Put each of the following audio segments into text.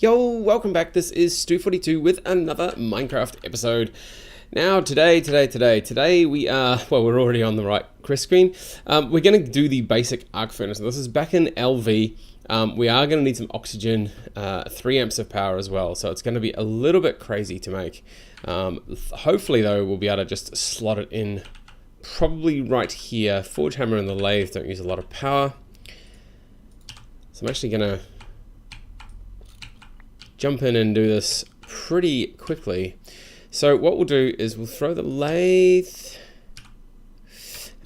Yo, welcome back. This is Stu42 with another Minecraft episode. Now, today we are, well, we're already on the right crest screen. We're going to do the basic arc furnace. This is back in LV. We are going to need some oxygen, 3 amps of power as well. So it's going to be a little bit crazy to make. Hopefully, though, we'll be able to just slot it in probably right here. Forge hammer and the lathe don't use a lot of power. So I'm actually going to jump in and do this pretty quickly. So what we'll do is we'll throw the lathe.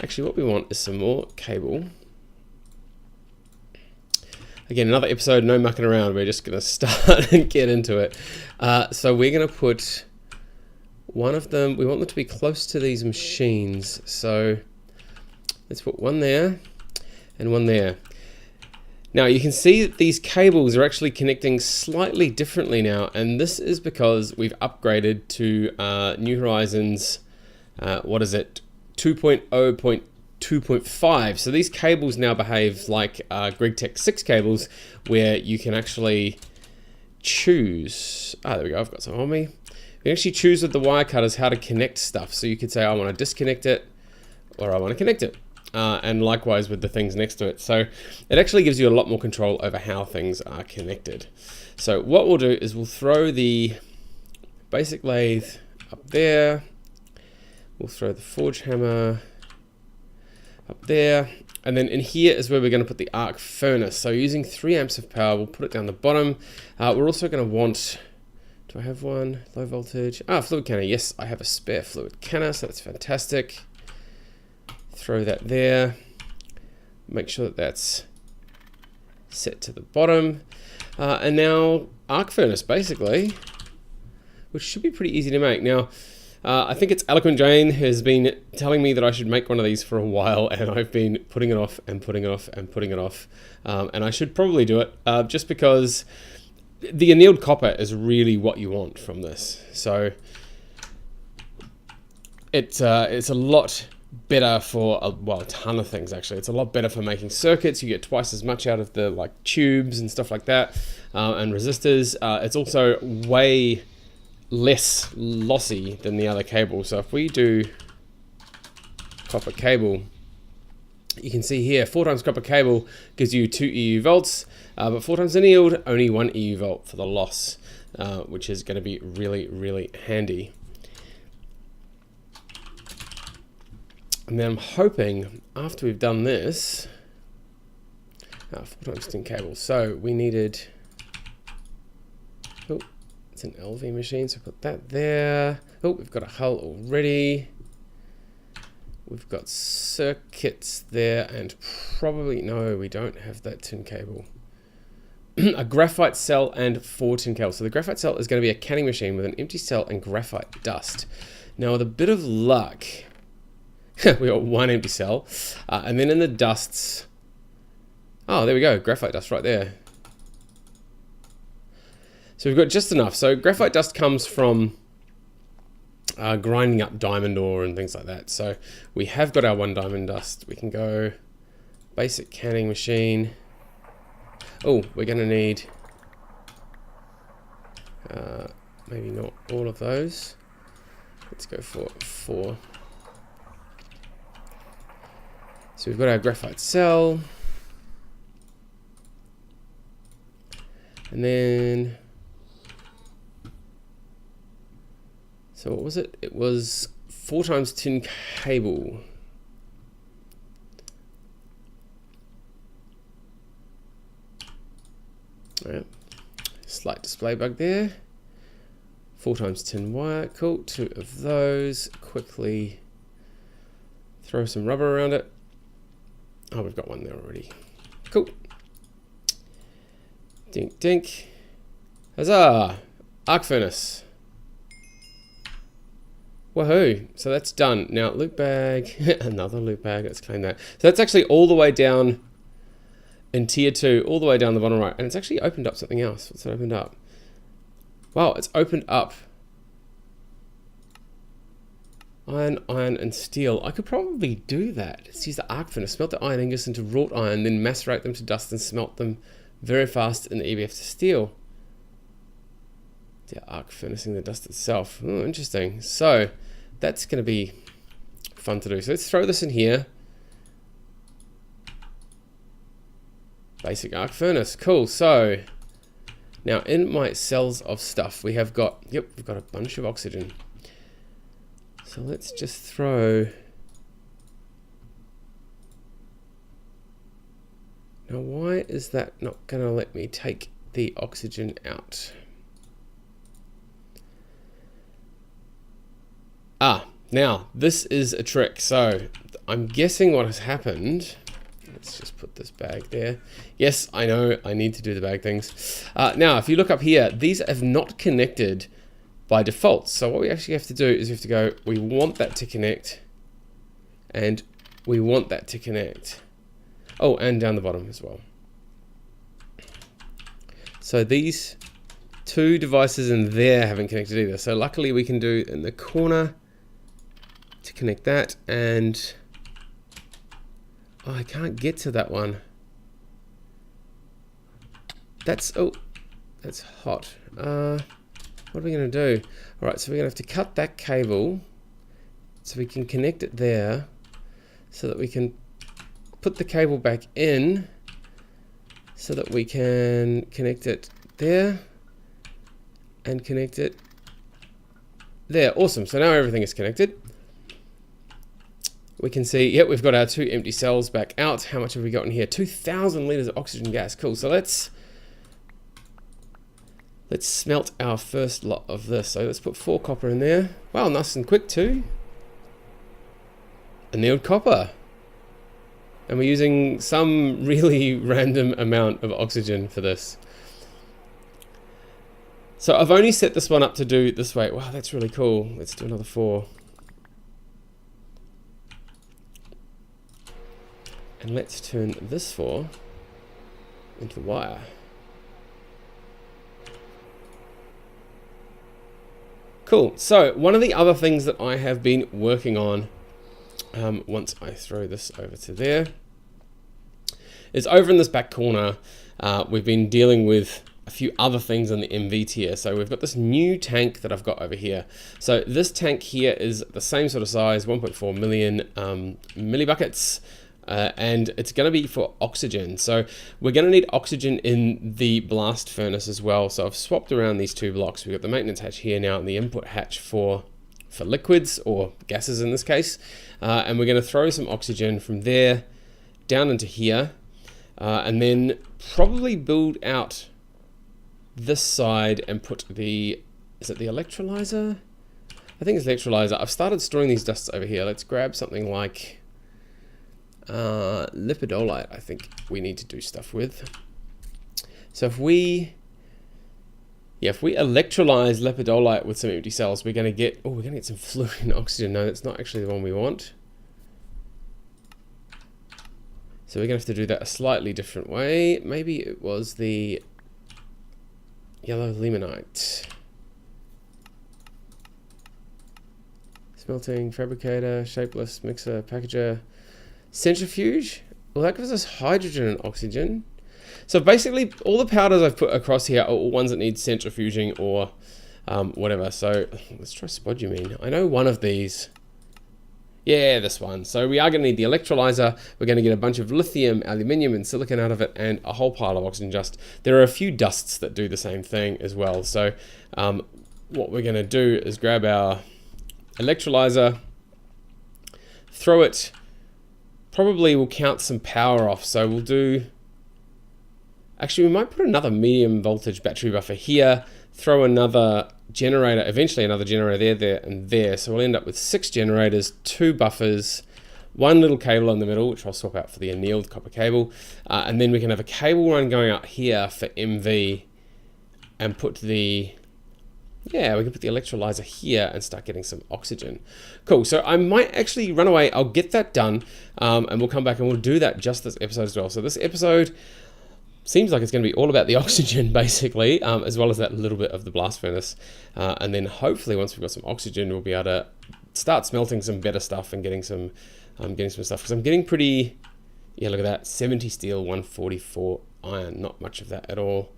Actually, what we want is some more cable. Again, another episode, no mucking around. We're just going to start and get into it. So we're going to put one of them, we want them to be close to these machines. So let's put one there and one there. Now you can see that these cables are actually connecting slightly differently now, and this is because we've upgraded to New Horizons, what is it, 2.0.2.5. So these cables now behave like GTNH 6 cables, where you can actually choose, there we go, I've got some on me. You can actually choose with the wire cutters how to connect stuff. So you could say I want to disconnect it, or I want to connect it. And likewise with the things next to it. So it actually gives you a lot more control over how things are connected. So what we'll do is we'll throw the basic lathe up there. We'll throw the forge hammer up there. And then in here is where we're going to put the arc furnace. So using 3 amps of power, we'll put it down the bottom. We're also going to want, do I have one? Low voltage. Fluid canner. Yes, I have a spare fluid canner, so that's fantastic. Throw that there, make sure that that's set to the bottom, and now arc furnace basically, which should be pretty easy to make. Now I think it's Eloquent Jane has been telling me that I should make one of these for a while, and I've been putting it off and putting it off and putting it off, and I should probably do it just because the annealed copper is really what you want from this. So it's a lot better for a ton of things. Actually, it's a lot better for making circuits. You get twice as much out of the tubes and stuff like that, and resistors. It's also way less lossy than the other cable. So if we do copper cable, you can see here 4 times copper cable gives you 2 EU volts, but 4 times annealed, only 1 EU volt for the loss, which is going to be really handy. And then I'm hoping after we've done this, 4 times 10 cables. So we needed, oh, it's an LV machine, so put that there. Oh, we've got a hull already. We've got circuits there, and probably, no, we don't have that tin cable. A graphite cell and 4 tin cables. So the graphite cell is going to be a canning machine with an empty cell and graphite dust. Now with a bit of luck, we got 1 empty cell, and then in the dusts, there we go, graphite dust right there. So we've got just enough. So graphite dust comes from grinding up diamond ore and things like that. So we have got our 1 diamond dust. We can go basic canning machine. Oh, we're going to need maybe not all of those. Let's go for 4. So we've got our graphite cell, and then, so what was it? It was 4 times tin cable. All right, slight display bug there. 4 times tin wire, cool. 2 of those. Quickly throw some rubber around it. Oh, we've got one there already. Cool. Dink, dink. Huzzah! Arc furnace. Woohoo! So that's done. Now, loot bag. Another loot bag. Let's claim that. So that's actually all the way down in tier 2, all the way down the bottom right. And it's actually opened up something else. What's it opened up? Wow, it's opened up iron, and steel. I could probably do that. Let's use the arc furnace, smelt the iron ingots into wrought iron, then macerate them to dust and smelt them very fast in the EBF to steel. Yeah, arc furnacing the dust itself. Oh, interesting. So that's going to be fun to do. So let's throw this in here. Basic arc furnace. Cool. So now in my cells of stuff, we have got, yep, we've got a bunch of oxygen. So let's just throw. Now, why is that not going to let me take the oxygen out? Now this is a trick. So I'm guessing what has happened. Let's just put this bag there. Yes, I know I need to do the bag things. Now, if you look up here, these have not connected by default. So what we actually have to do is we have to go, we want that to connect, and we want that to connect. Oh, and down the bottom as well. So these two devices in there haven't connected either. So luckily we can do in the corner to connect that, and oh, I can't get to that one. That's, oh, that's hot. What are we gonna do? All right, so we're gonna have to cut that cable so we can connect it there, so that we can put the cable back in, so that we can connect it there and connect it there. Awesome. So now everything is connected. We can see, yep, we've got our 2 empty cells back out. How much have we got in here? 2,000 liters of oxygen gas. Cool. So let's smelt our first lot of this. So let's put 4 copper in there. Wow, nice and quick too. Annealed copper. And we're using some really random amount of oxygen for this. So I've only set this one up to do this way. Wow, that's really cool. Let's do another 4. And let's turn this 4 into wire. Cool. So one of the other things that I have been working on, once I throw this over to there, is over in this back corner, we've been dealing with a few other things in the MV tier. So we've got this new tank that I've got over here. So this tank here is the same sort of size, 1.4 million millibuckets. And it's going to be for oxygen. So we're going to need oxygen in the blast furnace as well. So I've swapped around these 2 blocks. We've got the maintenance hatch here now and the input hatch for liquids or gases in this case. And we're going to throw some oxygen from there down into here, and then probably build out this side and put the, is it the electrolyzer? I think it's the electrolyzer. I've started storing these dusts over here. Let's grab something like lipidolite. I think we need to do stuff with. So if we electrolyze lipidolite with some empty cells, we're going to get, oh, we're going to get some fluorine oxygen. No, that's not actually the one we want. So we're going to have to do that a slightly different way. Maybe it was the yellow limonite. Smelting, fabricator, shapeless, mixer, packager, centrifuge. Well, that gives us hydrogen and oxygen. So basically, all the powders I've put across here are all ones that need centrifuging or whatever. So let's try spodumene. I know one of these. Yeah, this one. So we are going to need the electrolyzer. We're going to get a bunch of lithium, aluminium, and silicon out of it, and a whole pile of oxygen dust. There are a few dusts that do the same thing as well. So what we're going to do is grab our electrolyzer, throw it. Probably we'll count some power off. So we'll do, actually we might put another medium voltage battery buffer here, throw another generator, eventually another generator there, and there. So we'll end up with 6 generators, 2 buffers, 1 little cable in the middle, which I'll swap out for the annealed copper cable. And then we can have a cable run going out here for MV and put the, yeah, we can put the electrolyzer here and start getting some oxygen. Cool, so I might actually run away. I'll get that done, and we'll come back and we'll do that just this episode as well. So this episode seems like it's going to be all about the oxygen, basically, as well as that little bit of the blast furnace. And then hopefully once we've got some oxygen, we'll be able to start smelting some better stuff and getting some stuff. Because I'm getting pretty, yeah, look at that, 70 steel, 144 iron, not much of that at all.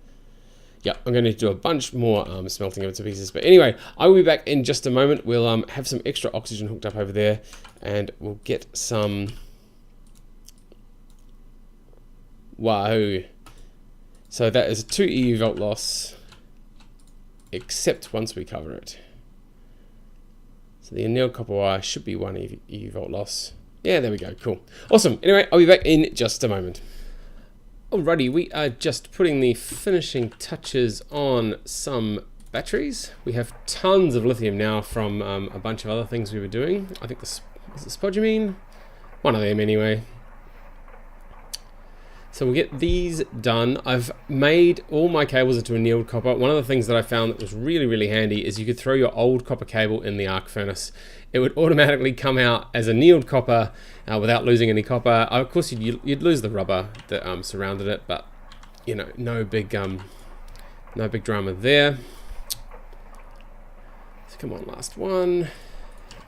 Yeah, I'm going to do a bunch more smelting of bits and pieces. But anyway, I will be back in just a moment. We'll have some extra oxygen hooked up over there, and we'll get some... Wahoo. So that is a 2 EU volt loss, except once we cover it. So the annealed copper wire should be 1 EU volt loss. Yeah, there we go. Cool. Awesome. Anyway, I'll be back in just a moment. Alrighty, we are just putting the finishing touches on some batteries. We have tons of lithium now from a bunch of other things we were doing. I think this is it spodumene? One of them anyway. So we'll get these done. I've made all my cables into annealed copper. One of the things that I found that was really, really handy is you could throw your old copper cable in the arc furnace. It would automatically come out as annealed copper without losing any copper. Of course, you'd lose the rubber that surrounded it, but you know, no big drama there. So come on, last one.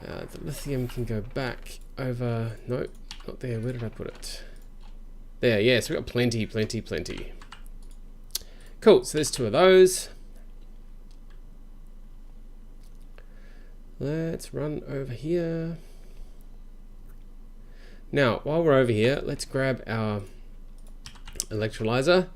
The lithium can go back over. Nope, not there. Where did I put it? There, yeah, so we've got plenty. Cool, so there's 2 of those. Let's run over here. Now, while we're over here, let's grab our electrolyzer.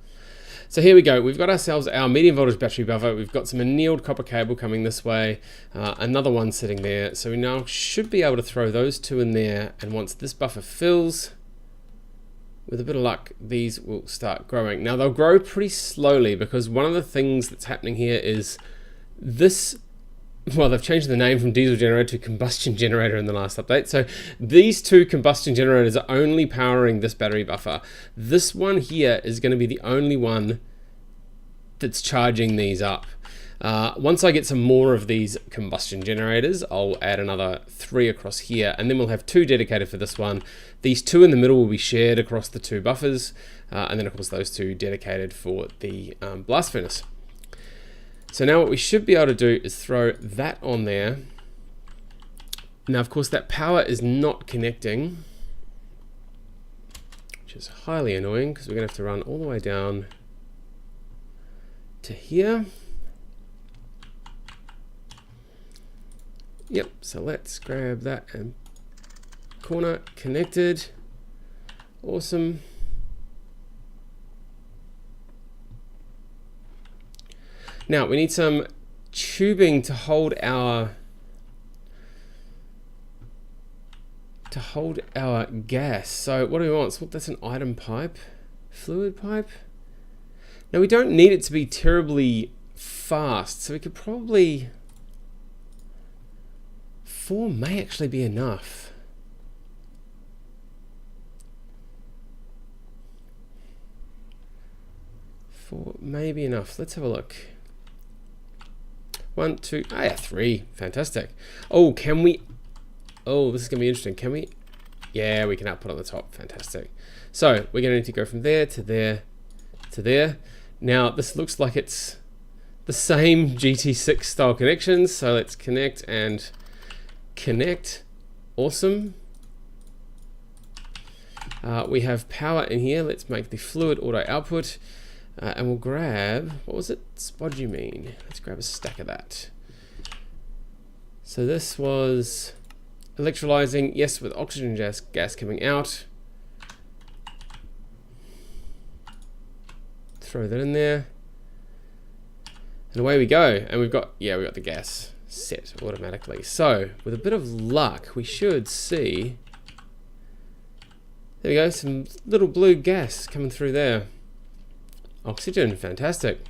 So here we go, we've got ourselves our medium voltage battery buffer. We've got some annealed copper cable coming this way, another one sitting there. So we now should be able to throw those 2 in there, and once this buffer fills, with a bit of luck, these will start growing. Now they'll grow pretty slowly because one of the things that's happening here is this, well, they've changed the name from diesel generator to combustion generator in the last update. So these 2 combustion generators are only powering this battery buffer. This one here is going to be the only one that's charging these up. Once I get some more of these combustion generators, I'll add another 3 across here, and then we'll have 2 dedicated for this one. These 2 in the middle will be shared across the 2 buffers, and then of course those 2 dedicated for the blast furnace. So now what we should be able to do is throw that on there. Now of course that power is not connecting, which is highly annoying because we're going to have to run all the way down to here. Yep, so let's grab that and corner connected. Awesome. Now we need some tubing to hold our gas. So what do we want? So that's an item pipe, fluid pipe. Now we don't need it to be terribly fast, so we could probably 4 may actually be enough. 4 may be enough. Let's have a look. 1, 2, ah, yeah, 3. Fantastic. Oh, can we? Oh, this is gonna be interesting. Can we? Yeah, we can output on the top. Fantastic. So we're gonna need to go from there to there to there. Now this looks like it's the same GT6 style connections. So let's connect and connect. Awesome. We have power in here. Let's make the fluid auto output, and we'll grab, what was it? Spodumene. Let's grab a stack of that. So this was electrolyzing, yes, with oxygen gas coming out. Throw that in there, and away we go. And we've got, yeah, we got the gas set automatically. So with a bit of luck, we should see, there we go, some little blue gas coming through there. Oxygen, fantastic.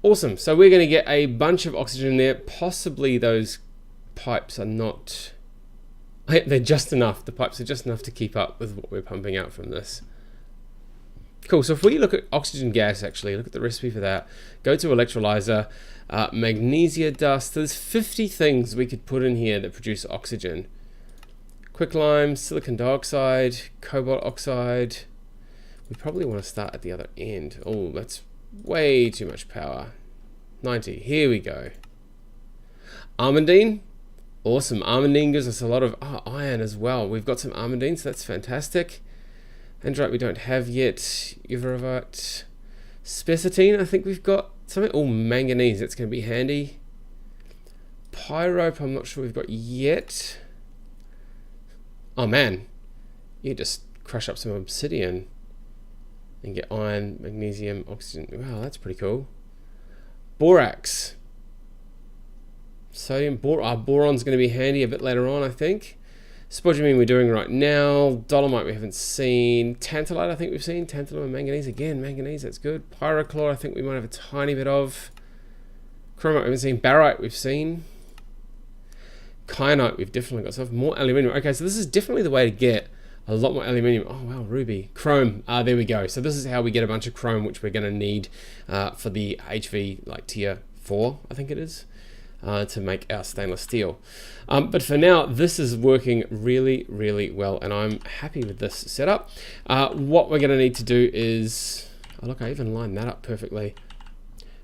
Awesome, so we're going to get a bunch of oxygen there. Possibly those pipes are not, they're just enough. The pipes are just enough to keep up with what we're pumping out from this. Cool, so if we look at oxygen gas, actually, look at the recipe for that. Go to electrolyzer, magnesia dust. There's 50 things we could put in here that produce oxygen. Quicklime, silicon dioxide, cobalt oxide. We probably want to start at the other end. Oh, that's way too much power. 90, here we go. Armandine, awesome. Armandine gives us a lot of iron as well. We've got some armandine, so that's fantastic. Andrite we don't have yet. Uvarovite. Spessartine, I think we've got something. Oh, manganese, that's going to be handy. Pyrope, I'm not sure we've got yet. Oh man, you just crush up some obsidian and get iron, magnesium, oxygen. Wow, that's pretty cool. Borax. Sodium, boron's going to be handy a bit later on, I think. Spodumene we're doing right now. Dolomite we haven't seen. Tantalite I think we've seen. Tantalum and manganese again. Manganese, that's good. Pyrochlore I think we might have a tiny bit of. Chromite we haven't seen. Barite we've seen. Kyanite we've definitely got some. More aluminium. Okay, so this is definitely the way to get a lot more aluminium. Oh wow, ruby. Chrome. There we go. So this is how we get a bunch of chrome, which we're going to need for the HV like tier 4, I think it is. To make our stainless steel. But for now, this is working really, really well, and I'm happy with this setup. What we're going to need to do is... Oh, look, I even lined that up perfectly.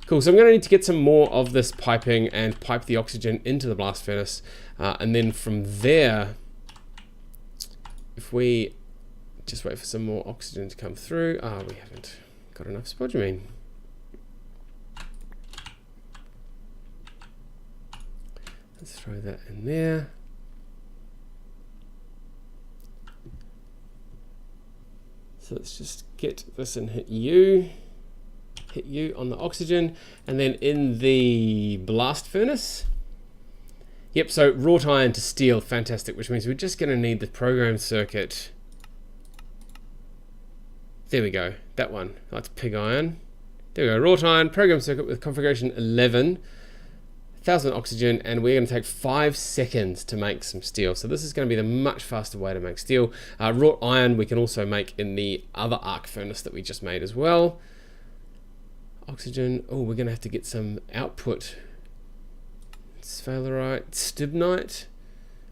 Cool, so I'm going to need to get some more of this piping and pipe the oxygen into the blast furnace. And then from there, if we just wait for some more oxygen to come through... we haven't got enough spodumene. Let's throw that in there. So let's just get this and hit you on the oxygen, and then in the blast furnace. Yep, so wrought iron to steel, fantastic, which means we're just going to need the program circuit. There we go, that one, that's pig iron. There we go, wrought iron, program circuit with configuration 11. 1000 oxygen, and we're going to take 5 seconds to make some steel. So this is going to be the much faster way to make steel. Wrought iron we can also make in the other arc furnace that we just made as well. Oxygen, oh, we're going to have to get some output. Sphalerite, stibnite,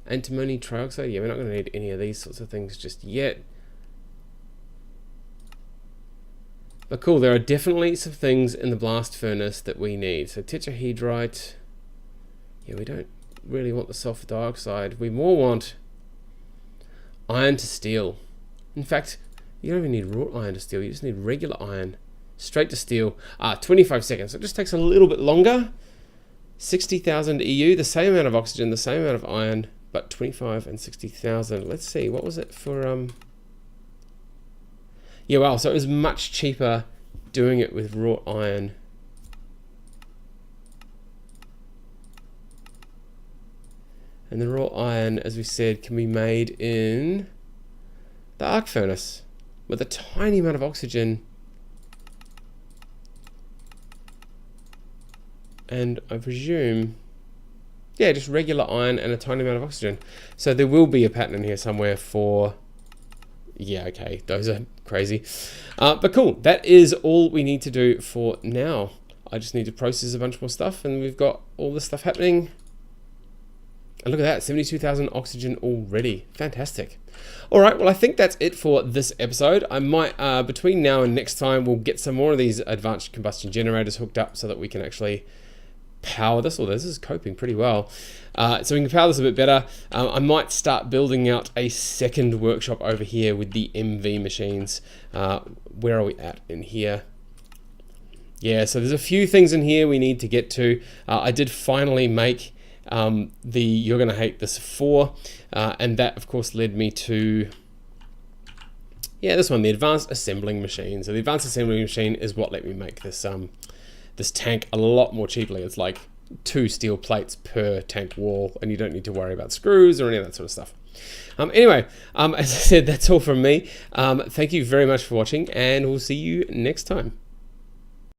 antimony trioxide. Yeah, we're not going to need any of these sorts of things just yet. But cool, there are definitely some things in the blast furnace that we need. So tetrahedrite. Yeah, we don't really want the sulfur dioxide. We more want iron to steel. In fact, you don't even need wrought iron to steel. You just need regular iron. Straight to steel. 25 seconds. So it just takes a little bit longer. 60,000 EU. The same amount of oxygen, the same amount of iron, but 25 and 60,000. Let's see. What was it for... Yeah, wow. So it was much cheaper doing it with wrought iron. And the raw iron, as we said, can be made in the arc furnace with a tiny amount of oxygen. And I presume, yeah, just regular iron and a tiny amount of oxygen. So there will be a pattern in here somewhere for, yeah, okay, those are crazy. But cool, that is all we need to do for now. I just need to process a bunch more stuff, and we've got all this stuff happening. And look at that, 72,000 oxygen already. Fantastic. All right, well, I think that's it for this episode. I might, between now and next time, we'll get some more of these advanced combustion generators hooked up so that we can actually power this. Oh, this is coping pretty well. So we can power this a bit better. I might start building out a second workshop over here with the MV machines. Where are we at in here? Yeah, so there's a few things in here we need to get to. I did finally make the You're Gonna Hate This 4, and that of course led me to, yeah, this one, the advanced assembling machine. So the advanced assembling machine is what let me make this this tank a lot more cheaply. It's like 2 steel plates per tank wall, and you don't need to worry about screws or any of that sort of stuff. Anyway, as I said, that's all from me. Thank you very much for watching, and we'll see you next time.